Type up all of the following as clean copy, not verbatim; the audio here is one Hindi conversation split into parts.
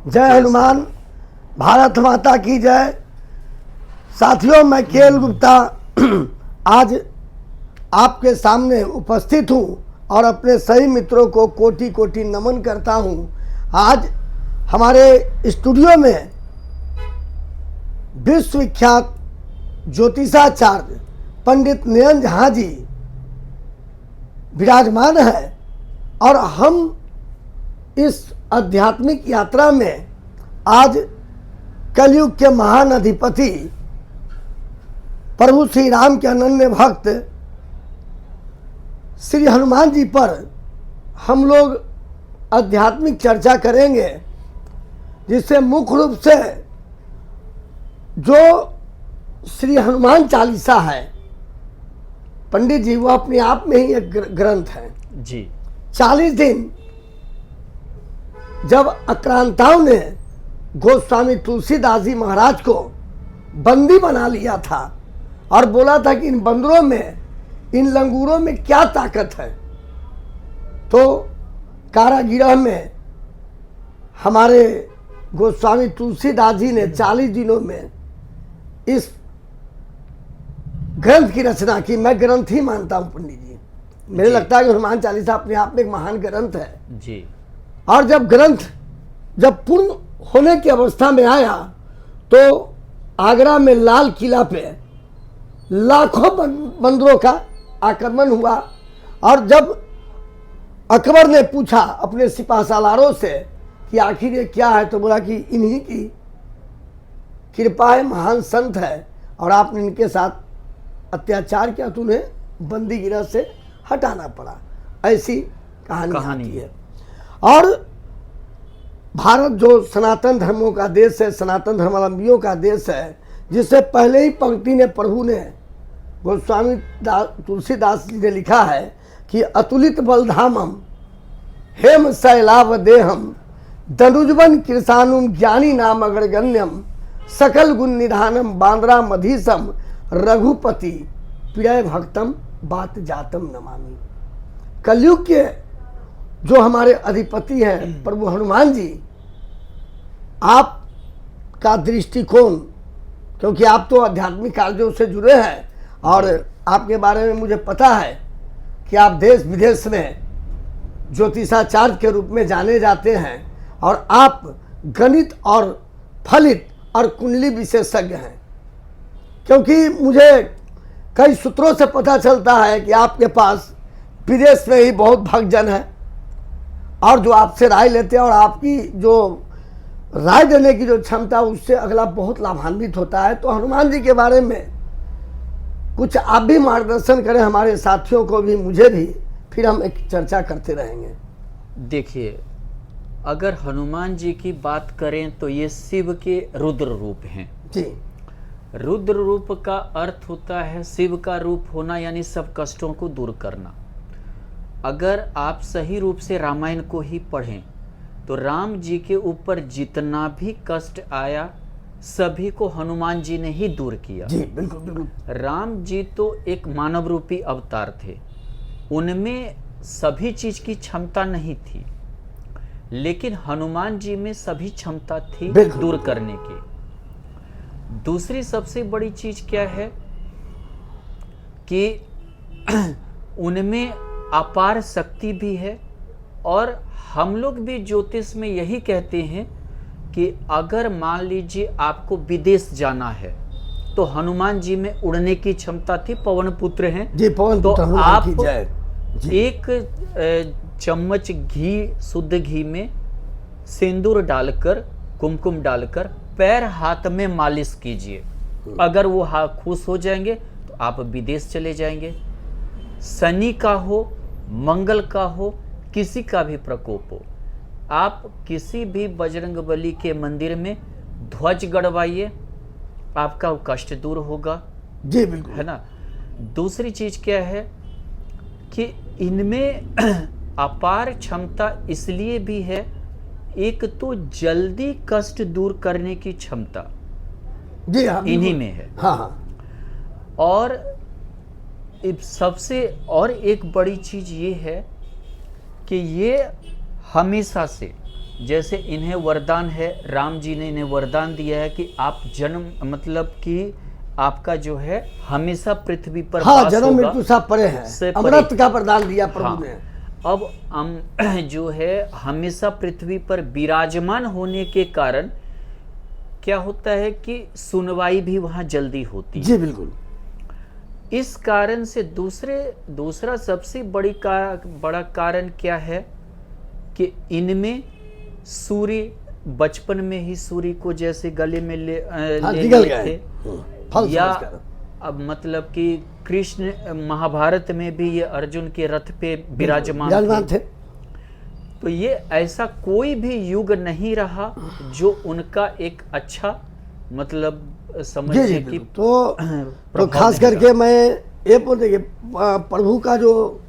जय हनुमान, भारत माता की जय। साथियों, मैं केएल गुप्ता आज आपके सामने उपस्थित हूँ और अपने सभी मित्रों को कोटि कोटि नमन करता हूँ। आज हमारे स्टूडियो में विश्वविख्यात ज्योतिषाचार्य पंडित निरंजन झा जी विराजमान है और हम इस आध्यात्मिक यात्रा में आज कलयुग के महान अधिपति प्रभु श्री राम के अनन्य भक्त श्री हनुमान जी पर हम लोग आध्यात्मिक चर्चा करेंगे, जिससे मुख्य रूप से जो श्री हनुमान चालीसा है पंडित जी, वो अपने आप में ही एक ग्रंथ है जी। 40 दिन जब आक्रांताओं ने गोस्वामी तुलसीदास जी महाराज को बंदी बना लिया था और बोला था कि इन बंदरों में, इन लंगूरों में क्या ताकत है, तो कारागृह में हमारे गोस्वामी तुलसीदास जी ने 40 दिनों में इस ग्रंथ की रचना की। मैं ग्रंथ ही मानता हूं पंडित जी, मुझे लगता है कि हनुमान चालीसा अपने आप में एक महान ग्रंथ है जी। और जब ग्रंथ पूर्ण होने की अवस्था में आया तो आगरा में लाल किला पे लाखों बंदरों का आक्रमण हुआ और जब अकबर ने पूछा अपने सिपह सालारों से कि आखिर ये क्या है, तो बोला कि इन्हीं की कृपा है, महान संत है और आपने इनके साथ अत्याचार किया तो उन्हें बंदी गिरह से हटाना पड़ा। ऐसी कहानी है। और भारत जो सनातन धर्मों का देश है, सनातन धर्मावलंबियों का देश है, जिससे पहले ही पंक्ति ने प्रभु ने गोस्वामी तुलसीदास जी ने लिखा है कि अतुलित बलधामम हेम शैलाव देहम दनुजवन कृषानुम ज्ञानी नाम अग्रगण्यम सकल गुण निधानम बांद्रा मधीसम रघुपति प्रिय भक्तम बात जातम नमामि। कलयुग के जो हमारे अधिपति हैं प्रभु हनुमान जी, आपका दृष्टिकोण, क्योंकि आप तो आध्यात्मिक कार्यों से जुड़े हैं और आपके बारे में मुझे पता है कि आप देश विदेश में ज्योतिषाचार्य के रूप में जाने जाते हैं और आप गणित और फलित और कुंडली विशेषज्ञ हैं। क्योंकि मुझे कई सूत्रों से पता चलता है कि आपके पास विदेश में ही बहुत भक्तजन हैं और जो आपसे राय लेते हैं और आपकी जो राय देने की जो क्षमता, उससे अगला बहुत लाभान्वित होता है। तो हनुमान जी के बारे में कुछ आप भी मार्गदर्शन करें हमारे साथियों को भी, मुझे भी, फिर हम एक चर्चा करते रहेंगे। देखिए, अगर हनुमान जी की बात करें तो ये शिव के रुद्र रूप हैं जी। रुद्र रूप का अर्थ होता है शिव का रूप होना, यानी सब कष्टों को दूर करना। अगर आप सही रूप से रामायण को ही पढ़ें तो राम जी के ऊपर जितना भी कष्ट आया सभी को हनुमान जी ने ही दूर किया। जी बिल्कुल बिल्कुल। राम जी तो एक मानव रूपी अवतार थे, उनमें सभी चीज की क्षमता नहीं थी, लेकिन हनुमान जी में सभी क्षमता थी दूर करने की। दूसरी सबसे बड़ी चीज क्या है कि उनमें अपार शक्ति भी है। और हम लोग भी ज्योतिष में यही कहते हैं कि अगर मान लीजिए आपको विदेश जाना है तो हनुमान जी में उड़ने की क्षमता थी, पवन पुत्र हैं जी, पवन तो पुत्र आप एक चम्मच घी, शुद्ध घी में सिंदूर डालकर, कुमकुम डालकर पैर हाथ में मालिश कीजिए। अगर वो हाथ खुश हो जाएंगे तो आप विदेश चले जाएंगे। शनि का हो, मंगल का हो, किसी का भी प्रकोप हो, आप किसी भी बजरंगबली के मंदिर में ध्वज गड़वाइए, आपका वो कष्ट दूर होगा। जी बिल्कुल, है ना। दूसरी चीज क्या है कि इनमें अपार क्षमता इसलिए भी है, एक तो जल्दी कष्ट दूर करने की क्षमता जी हाँ, इन्हीं में है। हाँ हाँ। और सबसे और एक बड़ी चीज ये है कि ये हमेशा से जैसे इन्हें वरदान है, राम जी ने इन्हें वरदान दिया है कि आप जन्म मतलब कि आपका जो है हमेशा पृथ्वी पर हाँ, वास जन्म होगा। मृत्यु सब परे है, से परे। अमृत का प्रदान दिया प्रभु हाँ, ने। अब हम जो है हमेशा पृथ्वी पर विराजमान होने के कारण क्या होता है कि सुनवाई भी वहां जल्दी होती है। जी बिल्कुल। इस कारण से दूसरा सबसे बड़ा कारण क्या है कि इनमें सूर्य बचपन में ही सूर्य को जैसे गले में ले निकल लिए गए थे, फल या समझकर। अब मतलब कि कृष्ण महाभारत में भी ये अर्जुन के रथ पे विराजमान थे। थे। तो ये ऐसा कोई भी युग नहीं रहा जो उनका एक अच्छा मतलब जी समझिए जी कि बिल्कुल। तो प्रभाव खास नहीं करके मैं ये बोल देखिए, प्रभु का जो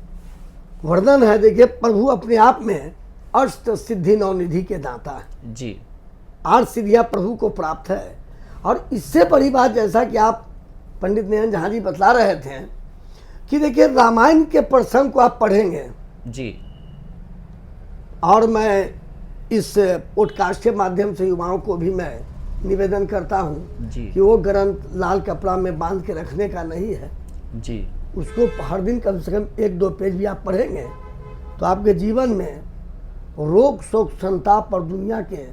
वर्णन है, देखिए प्रभु अपने आप में अष्ट सिद्धि नवनिधि के दाता है। जी 8 सिद्धियां प्रभु को प्राप्त है। और इससे बड़ी बात, जैसा कि आप पंडित नयन झा जी बतला रहे थे कि देखिए रामायण के प्रसंग को आप पढ़ेंगे, जी और मैं इस पॉडकास्ट के माध्यम से युवाओं को भी मैं निवेदन करता हूं जी कि वो ग्रंथ लाल कपड़ा में बांध के रखने का नहीं है। जी उसको हर दिन कम से कम 1-2 पेज भी आप पढ़ेंगे तो आपके जीवन में रोग शोक संताप और दुनिया के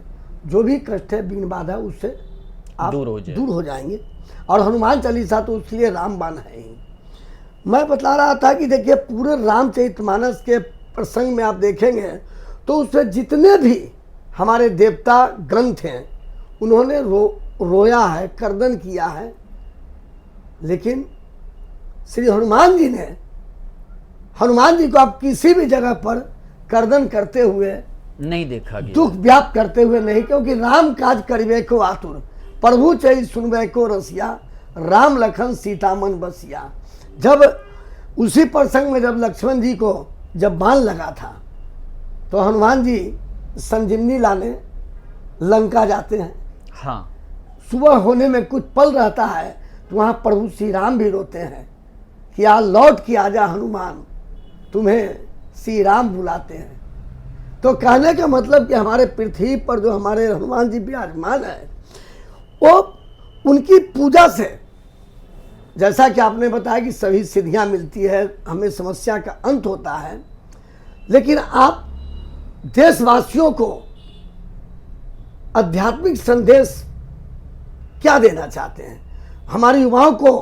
जो भी कष्ट है, बिन बाधा, उससे आप दूर हो जाएंगे। और हनुमान चालीसा तो उसके लिए रामबाण है ही। मैं बतला रहा था कि देखिए पूरे रामचरितमानस के प्रसंग में आप देखेंगे तो उसमें जितने भी हमारे देवता ग्रंथ हैं उन्होंने रोया है, कर्दन किया है, लेकिन श्री हनुमान जी को आप किसी भी जगह पर कर्दन करते हुए नहीं देखा गया, दुख व्याप्त करते हुए नहीं, क्योंकि राम काज करिबे को आतुर, प्रभु चरित सुनबे को रसिया, राम लखन सीता मन बसिया। जब उसी प्रसंग में जब लक्ष्मण जी को जब बाण लगा था तो हनुमान जी संजीवनी लाने लंका जाते हैं। हाँ सुबह होने में कुछ पल रहता है तो वहाँ प्रभु श्री राम भी रोते हैं कि आ लौट के आजा हनुमान, तुम्हें श्री राम बुलाते हैं। तो कहने का मतलब कि हमारे पृथ्वी पर जो हमारे हनुमान जी विराजमान है, वो उनकी पूजा से, जैसा कि आपने बताया कि सभी सिद्धियां मिलती है, हमें समस्या का अंत होता है, लेकिन आप देशवासियों को आध्यात्मिक संदेश क्या देना चाहते हैं? हमारे युवाओं को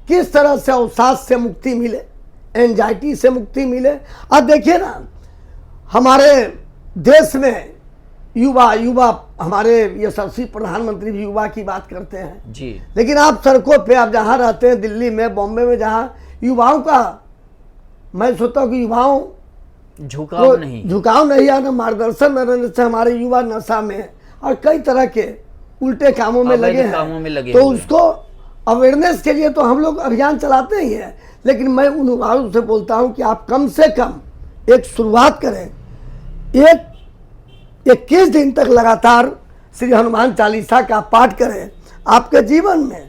किस तरह से अवसाद से मुक्ति मिले, एंजाइटी से मुक्ति मिले। अब देखिए ना, हमारे देश में युवा हमारे यशस्वी प्रधानमंत्री भी युवा की बात करते हैं जी, लेकिन आप सड़कों पे आप जहाँ रहते हैं, दिल्ली में, बॉम्बे में, जहाँ युवाओं का, मैं सोचता हूँ कि युवाओं झुकाव नहीं है ना, मार्गदर्शन न रहने से हमारे युवा नशा में और कई तरह के उल्टे कामों में लगे हैं। तो उसको अवेयरनेस के लिए तो हम लोग अभियान चलाते ही हैं, लेकिन मैं उन युवाओं से बोलता हूं कि आप कम से कम एक शुरुआत करें, 21 दिन तक लगातार श्री हनुमान चालीसा का पाठ करें, आपके जीवन में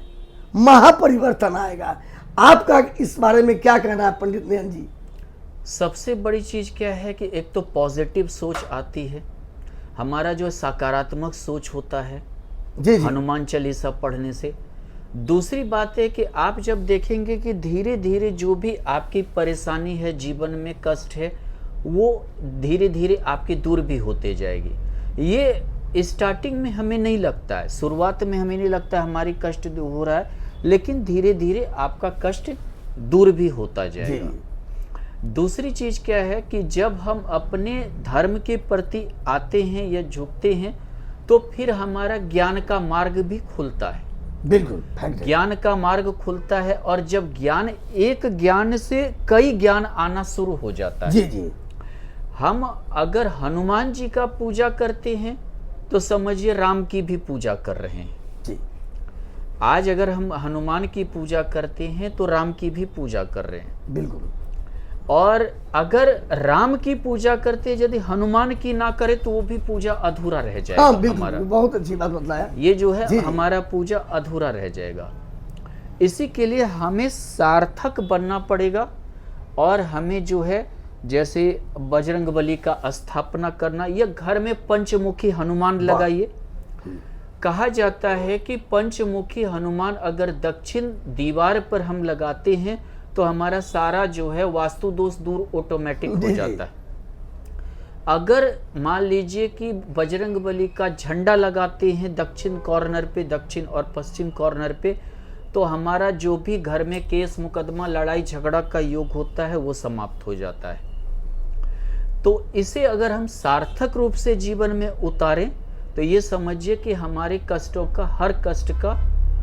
महापरिवर्तन आएगा। आपका इस बारे में क्या कहना है पंडित नयन जी? सबसे बड़ी चीज क्या है कि एक तो पॉजिटिव सोच आती है, हमारा जो सकारात्मक सोच होता है जी जी। हनुमान चालीसा पढ़ने से। दूसरी बात है कि आप जब देखेंगे कि धीरे धीरे जो भी आपकी परेशानी है, जीवन में कष्ट है, वो धीरे धीरे आपकी दूर भी होते जाएगी। ये स्टार्टिंग में हमें नहीं लगता है, शुरुआत में हमें नहीं लगता है हमारी कष्ट दूर हो रहा है, लेकिन धीरे धीरे आपका कष्ट दूर भी होता जाएगा। दूसरी चीज क्या है कि जब हम अपने धर्म के प्रति आते हैं या झुकते हैं तो फिर हमारा ज्ञान का मार्ग भी खुलता है। बिल्कुल, ज्ञान का मार्ग खुलता है, और जब एक ज्ञान से कई ज्ञान आना शुरू हो जाता है। जी जी। हम अगर हनुमान जी का पूजा करते हैं तो समझिए राम की भी पूजा कर रहे हैं जी। आज अगर हम हनुमान की पूजा करते हैं तो राम की भी पूजा कर रहे हैं। बिल्कुल। और अगर राम की पूजा करते यदि हनुमान की ना करे तो वो भी पूजा अधूरा रह जाएगा। हाँ, बिल्कुल, हमारा बहुत अच्छी बात बताया। ये जो है जी। हमारा पूजा अधूरा रह जाएगा। इसी के लिए हमें सार्थक बनना पड़ेगा और हमें जो है जैसे बजरंग बली का स्थापना करना, या घर में पंचमुखी हनुमान लगाइए। कहा जाता है कि पंचमुखी हनुमान अगर दक्षिण दीवार पर हम लगाते हैं तो हमारा सारा जो है वास्तु दोष दूर ऑटोमेटिक हो जाता है। अगर मान लीजिए कि बजरंग बली का झंडा लगाते हैं दक्षिण कॉर्नर पे, दक्षिण और पश्चिम कॉर्नर पे, तो हमारा जो भी घर में केस मुकदमा लड़ाई झगड़ा का योग होता है वो समाप्त हो जाता है। तो इसे अगर हम सार्थक रूप से जीवन में उतारें तो ये समझिए कि हमारे कष्टों का, हर कष्ट का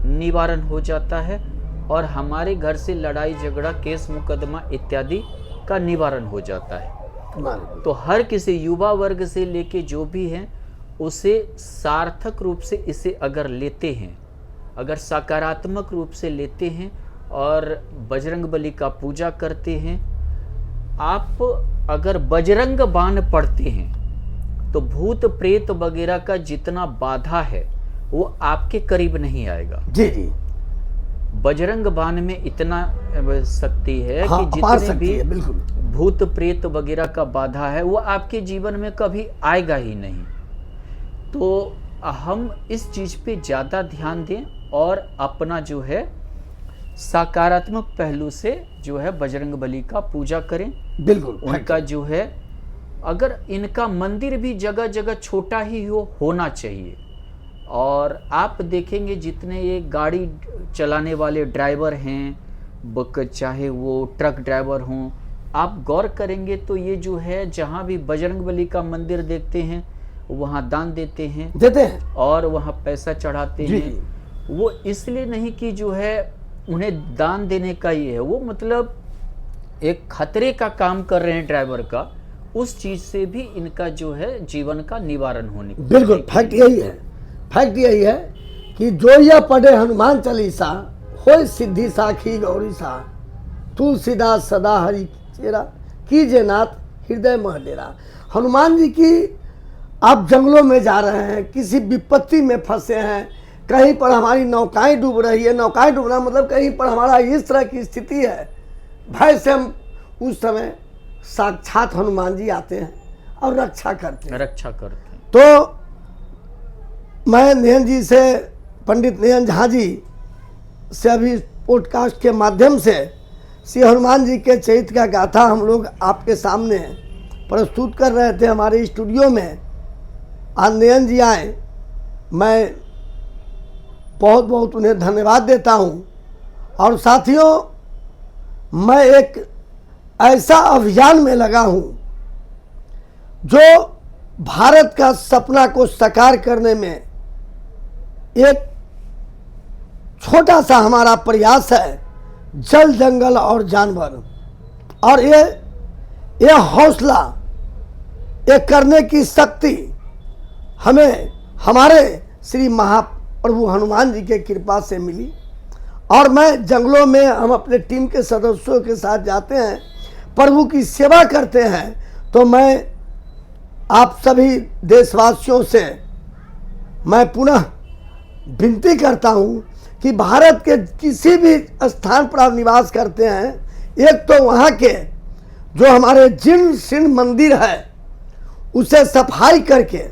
निवारण हो जाता है और हमारे घर से लड़ाई झगड़ा केस मुकदमा इत्यादि का निवारण हो जाता है। तो हर किसी युवा वर्ग से लेके जो भी हैं उसे सार्थक रूप से इसे अगर लेते हैं, अगर सकारात्मक रूप से लेते हैं और बजरंग बली का पूजा करते हैं, आप अगर बजरंग बाण पढ़ते हैं तो भूत प्रेत वगैरह का जितना बाधा है वो आपके करीब नहीं आएगा। जी जी, बजरंग बाण में इतना शक्ति है हाँ, कि जितने भी बिल्कुल भूत प्रेत वगैरह का बाधा है वो आपके जीवन में कभी आएगा ही नहीं। तो हम इस चीज पे ज्यादा ध्यान दें और अपना जो है सकारात्मक पहलू से जो है बजरंग बली का पूजा करें। बिल्कुल, उनका जो है अगर इनका मंदिर भी जगह जगह छोटा ही होना चाहिए। और आप देखेंगे जितने ये गाड़ी चलाने वाले ड्राइवर हैं, चाहे वो ट्रक ड्राइवर हों, आप गौर करेंगे तो ये जो है जहाँ भी बजरंग बली का मंदिर देखते हैं वहाँ दान देते हैं और वहाँ पैसा चढ़ाते हैं। वो इसलिए नहीं कि जो है उन्हें दान देने का ही है, वो मतलब एक खतरे का काम कर रहे हैं ड्राइवर का, उस चीज से भी इनका जो है जीवन का निवारण होने। बिल्कुल, फैक्ट यही है कि जो यह पढ़े हनुमान चालीसा होय सिद्धि साखी गौरी सा, तुलसीदास सदा हरि चेरा, कीजे नाथ हृदय मह डेरा। हनुमान जी की आप जंगलों में जा रहे हैं, किसी विपत्ति में फंसे हैं, कहीं पर हमारी नौकाएं डूब रही है, नौकाएं डूबना मतलब कहीं पर हमारा इस तरह की स्थिति है, भय से हम उस समय साक्षात हनुमान जी आते हैं और रक्षा करते हैं। तो मैं नयन जी से, पंडित नयन झा जी से अभी पॉडकास्ट के माध्यम से श्री हनुमान जी के चरित्र का गाथा हम लोग आपके सामने प्रस्तुत कर रहे थे हमारे स्टूडियो में। आज नयन जी आए, मैं बहुत बहुत उन्हें धन्यवाद देता हूँ। और साथियों, मैं एक ऐसा अभियान में लगा हूँ जो भारत का सपना को साकार करने में एक छोटा सा हमारा प्रयास है, जल जंगल और जानवर। और ये हौसला, ये करने की शक्ति हमें हमारे श्री महाप्रभु हनुमान जी के कृपा से मिली। और मैं जंगलों में, हम अपने टीम के सदस्यों के साथ जाते हैं, प्रभु की सेवा करते हैं। तो मैं आप सभी देशवासियों से मैं पुनः विनती करता हूं कि भारत के किसी भी स्थान पर आप निवास करते हैं, एक तो वहाँ के जो हमारे जीर्ण शीर्ण मंदिर है उसे सफाई करके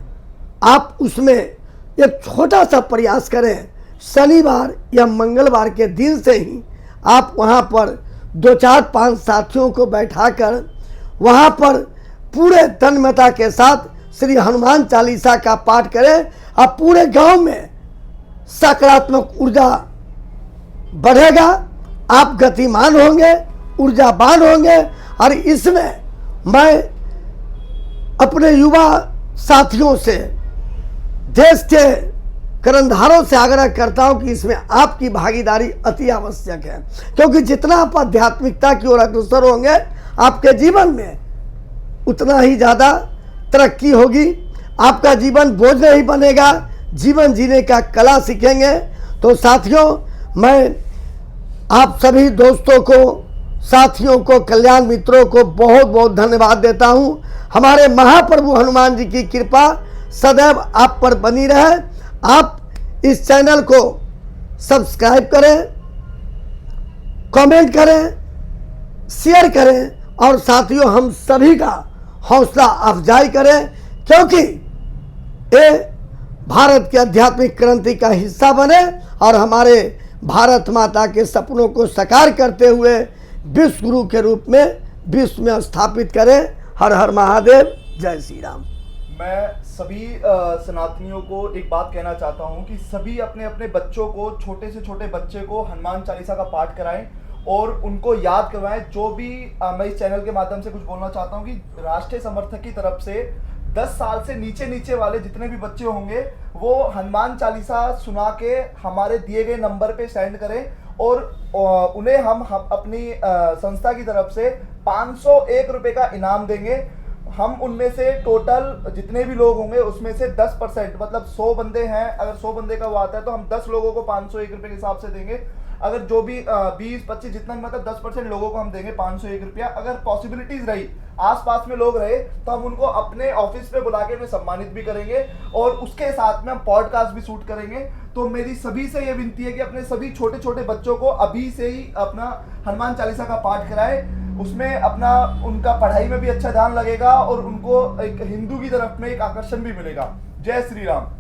आप उसमें एक छोटा सा प्रयास करें। शनिवार या मंगलवार के दिन से ही आप वहाँ पर 2-4-5 साथियों को बैठाकर वहाँ पर पूरे तन्मयता के साथ श्री हनुमान चालीसा का पाठ करें। अब पूरे गांव में सकारात्मक ऊर्जा बढ़ेगा, आप गतिमान होंगे, ऊर्जावान होंगे। और इसमें मैं अपने युवा साथियों से, देश के कर्णधारों से आग्रह करता हूं कि इसमें आपकी भागीदारी अति आवश्यक है, क्योंकि जितना आप आध्यात्मिकता की ओर अग्रसर होंगे आपके जीवन में उतना ही ज़्यादा तरक्की होगी। आपका जीवन बोझ नहीं बनेगा, जीवन जीने का कला सीखेंगे। तो साथियों, मैं आप सभी दोस्तों को, साथियों को, कल्याण मित्रों को बहुत बहुत धन्यवाद देता हूं। हमारे महाप्रभु हनुमान जी की कृपा सदैव आप पर बनी रहे। आप इस चैनल को सब्सक्राइब करें, कमेंट करें, शेयर करें और साथियों हम सभी का हौसला अफजाई करें, क्योंकि ये भारत की आध्यात्मिक क्रांति का हिस्सा बने और हमारे भारत माता के सपनों को साकार करते हुए विश्व गुरु के रूप में विश्व में स्थापित करें। हर हर महादेव, जय श्री राम। मैं सभी सनातनियों को एक बात कहना चाहता हूं कि सभी अपने अपने बच्चों को, छोटे से छोटे बच्चे को हनुमान चालीसा का पाठ कराएं और उनको याद करवाएं। जो भी मैं इस चैनल के माध्यम से कुछ बोलना चाहता हूं कि राष्ट्रीय समर्थक की तरफ से 10 साल से नीचे वाले जितने भी बच्चे होंगे वो हनुमान चालीसा सुना के हमारे दिए गए नंबर पे सेंड करें और उन्हें हम अपनी संस्था की तरफ से 501 रुपए का इनाम देंगे। हम उनमें से टोटल जितने भी लोग होंगे उसमें से 10%, मतलब 100 बंदे हैं, अगर 100 बंदे का वो आता है तो हम 10 लोगों को 501 रुपए के हिसाब से देंगे। अगर जो भी 20-25 जितना भी, मतलब 10% लोगों को हम देंगे 501 रुपया। अगर पॉसिबिलिटीज रही, आसपास में लोग रहे, तो हम उनको अपने ऑफिस पे बुला के उन्हें सम्मानित भी करेंगे और उसके साथ में हम पॉडकास्ट भी शूट करेंगे। तो मेरी सभी से ये विनती है कि अपने सभी छोटे छोटे बच्चों को अभी से ही अपना हनुमान चालीसा का पाठ कराए। उसमें अपना उनका पढ़ाई में भी अच्छा ध्यान लगेगा और उनको एक हिंदू की तरफ में एक आकर्षण भी मिलेगा। जय श्री राम।